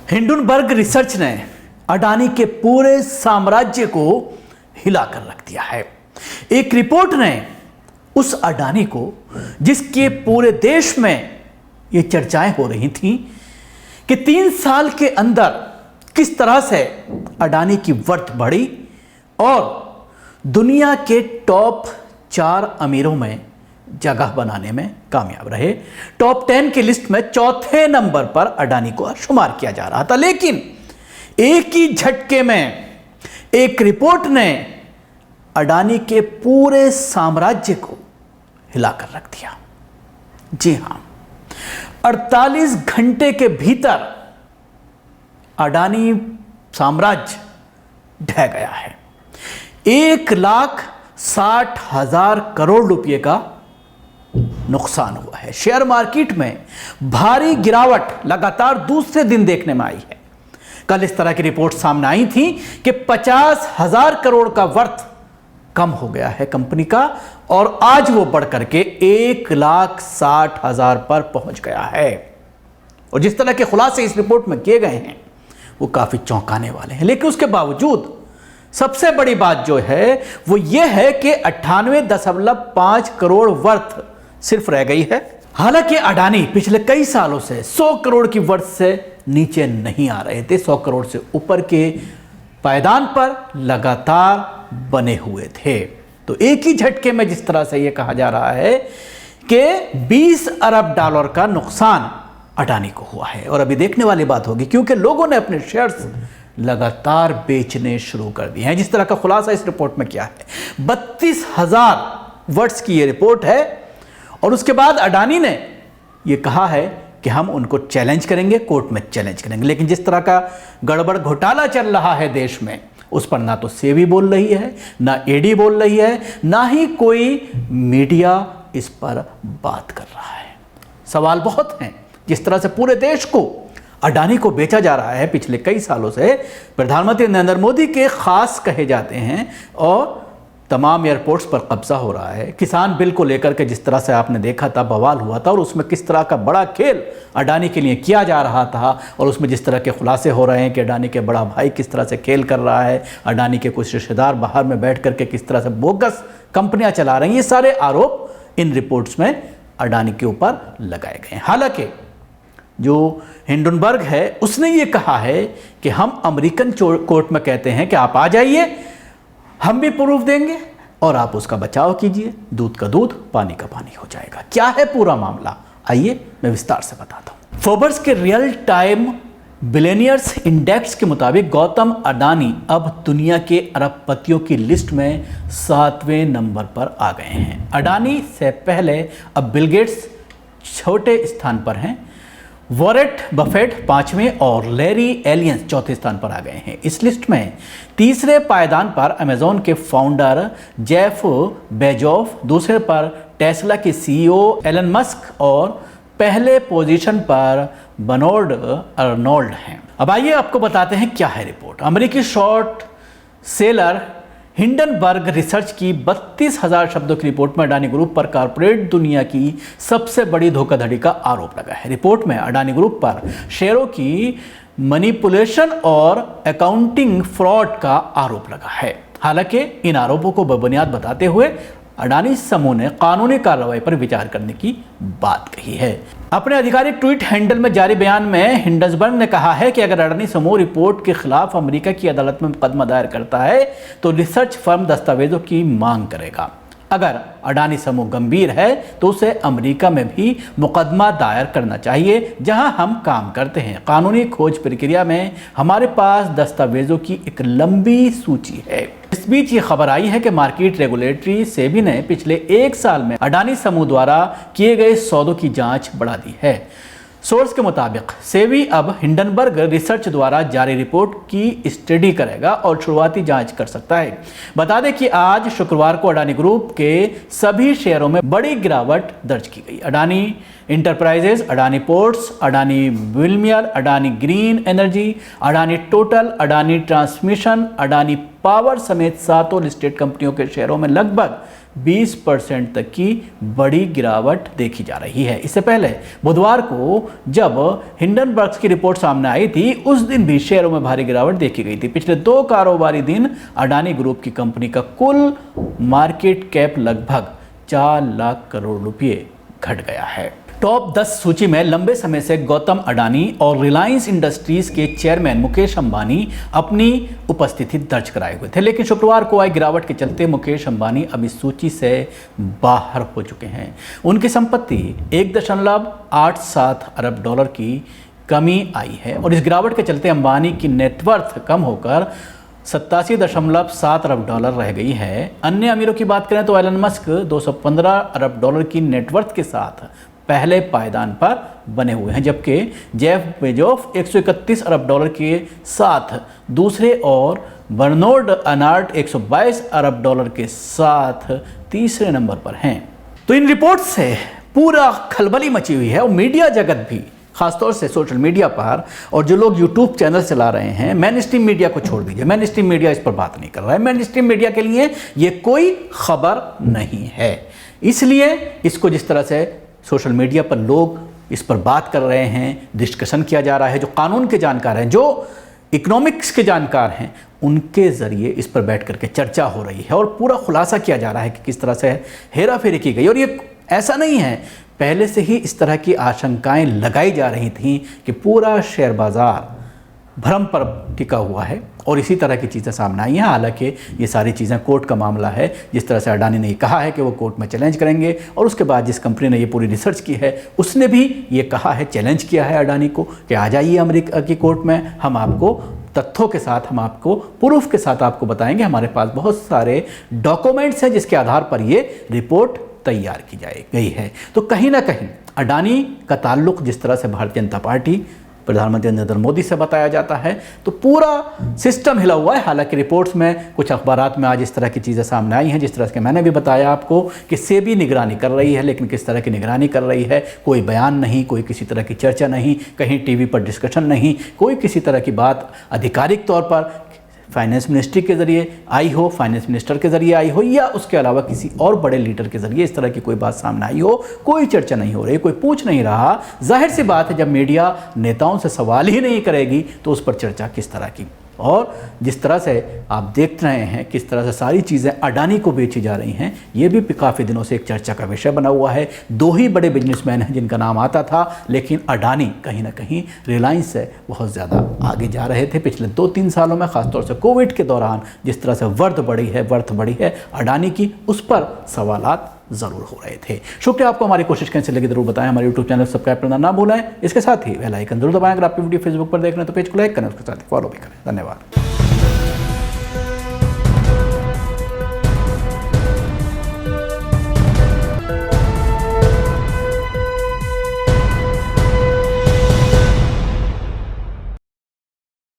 Hindenburg research ने अडानी के पूरे साम्राज्य को हिलाकर रख दिया है। एक रिपोर्ट ने उस अडानी को, जिसके पूरे देश में ये चर्चाएं हो रही थी कि 3 साल के अंदर किस तरह से अडानी की वर्थ बढ़ी और दुनिया के टॉप 4 अमीरों में जगह बनाने में कामयाब रहे। टॉप 10 की लिस्ट में चौथे नंबर पर अडानी को शुमार किया जा रहा था, लेकिन एक ही झटके में एक रिपोर्ट ने अडानी के पूरे साम्राज्य को हिलाकर रख दिया। जी हां, 48 घंटे के भीतर अडानी साम्राज्य ढह गया है। 1,60,000 करोड़ रुपए का नुकसान हुआ है। शेयर मार्केट में भारी गिरावट लगातार दूसरे दिन देखने में आई है। कल इस तरह की रिपोर्ट सामने आई थी कि 50,000 करोड़ का वर्थ कम हो गया है कंपनी का और आज वो बढ़ करके 1,60,000 पर पहुंच गया है। और जिस तरह के खुलासे इस रिपोर्ट में किए गए हैं वो काफी चौंकाने वाले हैं, लेकिन उसके बावजूद सबसे बड़ी बात जो है वो ये है कि 98.5 करोड़ वर्थ सिर्फ रह गई है। हालांकि अडानी पिछले कई सालों से 100 करोड़ की वर्थ से नीचे नहीं आ रहे थे, 100 करोड़ से ऊपर के पायदान पर लगातार बने हुए थे। तो एक ही झटके में जिस तरह से यह कहा जा रहा है कि 20 अरब डॉलर का नुकसान अडानी को हुआ है। और अभी देखने वाली बात होगी, क्योंकि लोगों ने अपने शेयर्स लगातार बेचने शुरू कर दिए हैं। जिस तरह का खुलासा इस रिपोर्ट में किया है, 32,000 वर्ड्स की यह रिपोर्ट है और उसके बाद अडानी ने यह कहा है कि हम उनको चैलेंज करेंगे, कोर्ट में चैलेंज करेंगे। लेकिन जिस तरह का गड़बड़ घोटाला चल रहा है देश में, उस पर ना तो सेबी बोल रही है, ना ईडी बोल रही है, ना ही कोई मीडिया इस पर बात कर रहा है। सवाल बहुत हैं। जिस तरह से पूरे देश को अडानी को बेचा जा रहा है पिछले कई सालों से, प्रधानमंत्री नरेंद्र मोदी के खास कहे जाते हैं और तमाम एयरपोर्ट्स पर कब्जा हो रहा है। किसान बिल को लेकर के जिस तरह से आपने देखा था, बवाल हुआ था और उसमें किस तरह का बड़ा खेल अडानी के लिए किया जा रहा था और उसमें जिस तरह के खुलासे हो रहे हैं कि अडानी के बड़ा भाई किस तरह से खेल कर रहा है, अडानी के कुछ रिश्तेदार बाहर में बैठ करके किस तरह से बोगस कंपनियां चला रही हैं, ये सारे आरोप इन रिपोर्ट्स में अडानी के ऊपर लगाए गए हैं। हालांकि जो हिंडनबर्ग है उसने ये कहा है कि हम अमेरिकन कोर्ट में कहते हैं कि आप आ जाइए, हम भी प्रूफ देंगे और आप उसका बचाव कीजिए, दूध का दूध पानी का पानी हो जाएगा। क्या है पूरा मामला, आइए मैं विस्तार से बताता हूं। फोर्ब्स के रियल टाइम बिलियनियर्स इंडेक्स के मुताबिक गौतम अडानी अब दुनिया के अरबपतियों की लिस्ट में 7वें नंबर पर आ गए हैं। अडानी से पहले अब बिल गेट्स छोटे स्थान पर हैं, वॉरेन बफेट 5वें और लैरी एलियंस चौथे स्थान पर आ गए हैं। इस लिस्ट में तीसरे पायदान पर अमेजॉन के फाउंडर जेफ बेजोस, दूसरे पर टेस्ला के सीईओ एलन मस्क और पहले पोजीशन पर बर्नार्ड अर्नोल्ड हैं। अब आइए आपको बताते हैं क्या है रिपोर्ट। अमेरिकी शॉर्ट सेलर हिंडनबर्ग रिसर्च की 32,000 शब्दों की रिपोर्ट में अडानी ग्रुप पर कॉर्पोरेट दुनिया की सबसे बड़ी धोखाधड़ी का आरोप लगा है। रिपोर्ट में अडानी ग्रुप पर शेयरों की मैनिपुलेशन और अकाउंटिंग फ्रॉड का आरोप लगा है। हालांकि इन आरोपों को बेबुनियाद बताते हुए अडानी समूह ने कानूनी कार्रवाई पर विचार करने की बात कही है। अपने आधिकारिक ट्वीट हैंडल में जारी बयान में हिंडनबर्ग ने कहा है कि अगर अडानी समूह रिपोर्ट के खिलाफ अमेरिका की अदालत में मुकदमा दायर करता है तो रिसर्च फर्म दस्तावेजों की मांग करेगा। अगर अडानी समूह गंभीर है तो उसे अमेरिका में भी मुकदमा दायर करना चाहिए, जहां हम काम करते हैं। कानूनी खोज प्रक्रिया में हमारे पास दस्तावेजों की एक लंबी सूची है। इस बीच ये खबर आई है कि मार्केट रेगुलेटरी सेबी ने पिछले 1 साल में अडानी समूह द्वारा किए गए सौदों की जांच बढ़ा दी है। सोर्स के मुताबिक सेबी अब हिंडनबर्ग रिसर्च द्वारा जारी रिपोर्ट की स्टडी करेगा और शुरुआती जांच कर सकता है। बता दें कि आज शुक्रवार को अडानी ग्रुप के सभी शेयरों में बड़ी गिरावट दर्ज की गई। Adani Enterprises, Adani Ports, Adani Wilmar, Adani Green Energy, Adani Total, Adani Transmission, Adani Power समेत 7 लिस्टेड कंपनियों के शेयरों में लगभग 20% तक की बड़ी गिरावट देखी जा रही है। इससे पहले बुधवार को जब हिंडनबर्ग की रिपोर्ट सामने आई थी, उस दिन भी शेयरों में भारी गिरावट देखी गई थी। पिछले 2 कारोबारी दिन अडानी ग्रुप की कंपनी का कुल मार्केट कैप लगभग 4 लाख करोड़ रुपए घट गया है। टॉप 10 सूची में लंबे समय से गौतम अडानी और रिलायंस इंडस्ट्रीज के चेयरमैन मुकेश अंबानी अपनी उपस्थिति दर्ज कराए हुए थे, लेकिन शुक्रवार को आई गिरावट के चलते मुकेश अंबानी अब इस सूची से बाहर हो चुके हैं। उनकी संपत्ति 1.87 अरब डॉलर की कमी आई है और इस गिरावट के चलते अंबानी की नेटवर्थ कम होकर 87.7 अरब डॉलर रह गई है। अन्य अमीरों की बात करें तो एलन मस्क 215 अरब डॉलर की नेटवर्थ के साथ पहले पायदान पर बने हुए हैं, जबकि जेफ बेजोस 131 अरब डॉलर के साथ दूसरे और बर्नार्ड अर्नाल्ड 122 अरब डॉलर के साथ तीसरे नंबर पर हैं। तो इन रिपोर्ट से पूरा खलबली मची हुई है और मीडिया जगत भी, खासतौर से सोशल मीडिया पर, और जो लोग यूट्यूब चैनल चला रहे हैं, मेन स्ट्रीम मीडिया को छोड़ दीजिए, मेन स्ट्रीम मीडिया इस पर बात नहीं कर रहा है। मेन स्ट्रीम मीडिया के लिए ये कोई खबर नहीं है, इसलिए इसको जिस तरह से सोशल मीडिया पर लोग इस पर बात कर रहे हैं, डिस्कशन किया जा रहा है, जो कानून के जानकार हैं, जो इकोनॉमिक्स के जानकार हैं, उनके ज़रिए इस पर बैठ करके चर्चा हो रही है और पूरा खुलासा किया जा रहा है कि किस तरह से हेरा फेरी की गई। और ये ऐसा नहीं है, पहले से ही इस तरह की आशंकाएं लगाई जा रही थीं कि पूरा शेयर बाज़ार भ्रम पर टिका हुआ है और इसी तरह की चीज़ें सामने आई हैं। हालांकि ये सारी चीज़ें कोर्ट का मामला है। जिस तरह से अडानी ने कहा है कि वो कोर्ट में चैलेंज करेंगे, और उसके बाद जिस कंपनी ने ये पूरी रिसर्च की है उसने भी ये कहा है, चैलेंज किया है अडानी को कि आ जाइए अमेरिका की कोर्ट में, हम आपको तथ्यों के साथ, हम आपको प्रूफ के साथ आपको बताएंगे, हमारे पास बहुत सारे डॉक्यूमेंट्स हैं जिसके आधार पर ये रिपोर्ट तैयार की गई है। तो कहीं ना कहीं अडानी का ताल्लुक जिस तरह से भारतीय जनता पार्टी, प्रधानमंत्री नरेंद्र मोदी से बताया जाता है, तो पूरा सिस्टम हिला हुआ है। हालांकि रिपोर्ट्स में, कुछ अखबारात में आज इस तरह की चीज़ें सामने आई हैं, जिस तरह से मैंने भी बताया आपको कि सेबी निगरानी कर रही है, लेकिन किस तरह की निगरानी कर रही है, कोई बयान नहीं, कोई किसी तरह की चर्चा नहीं, कहीं टीवी पर डिस्कशन नहीं, कोई किसी तरह की बात आधिकारिक तौर पर फाइनेंस मिनिस्ट्री के ज़रिए आई हो, फाइनेंस मिनिस्टर के ज़रिए आई हो, या उसके अलावा किसी और बड़े लीडर के ज़रिए इस तरह की कोई बात सामने आई हो, कोई चर्चा नहीं हो रही, कोई पूछ नहीं रहा। जाहिर सी बात है, जब मीडिया नेताओं से सवाल ही नहीं करेगी तो उस पर चर्चा किस तरह की। और जिस तरह से आप देख रहे हैं किस तरह से सारी चीज़ें अडानी को बेची जा रही हैं, ये भी काफ़ी दिनों से एक चर्चा का विषय बना हुआ है। 2 ही बड़े बिजनेसमैन हैं जिनका नाम आता था, लेकिन अडानी कहीं ना कहीं रिलायंस से बहुत ज़्यादा आगे जा रहे थे पिछले 2-3 सालों में। खासतौर से कोविड के दौरान जिस तरह से वर्थ बढ़ी है अडानी की, उस पर सवालात ज़रूर हो रहे थे। शुक्रिया आपको, हमारी कोशिश कैसे लगी ज़रूर बताएं। हमारे यूट्यूब चैनल सब्सक्राइब करना ना भूलें। इसके साथ ही बेल आइकन जरूर दबाएं। अगर आप वीडियो फेसबुक पर देख रहे हैं तो पेज को लाइक करें, उसके साथ ही फॉलो भी करें। धन्यवाद।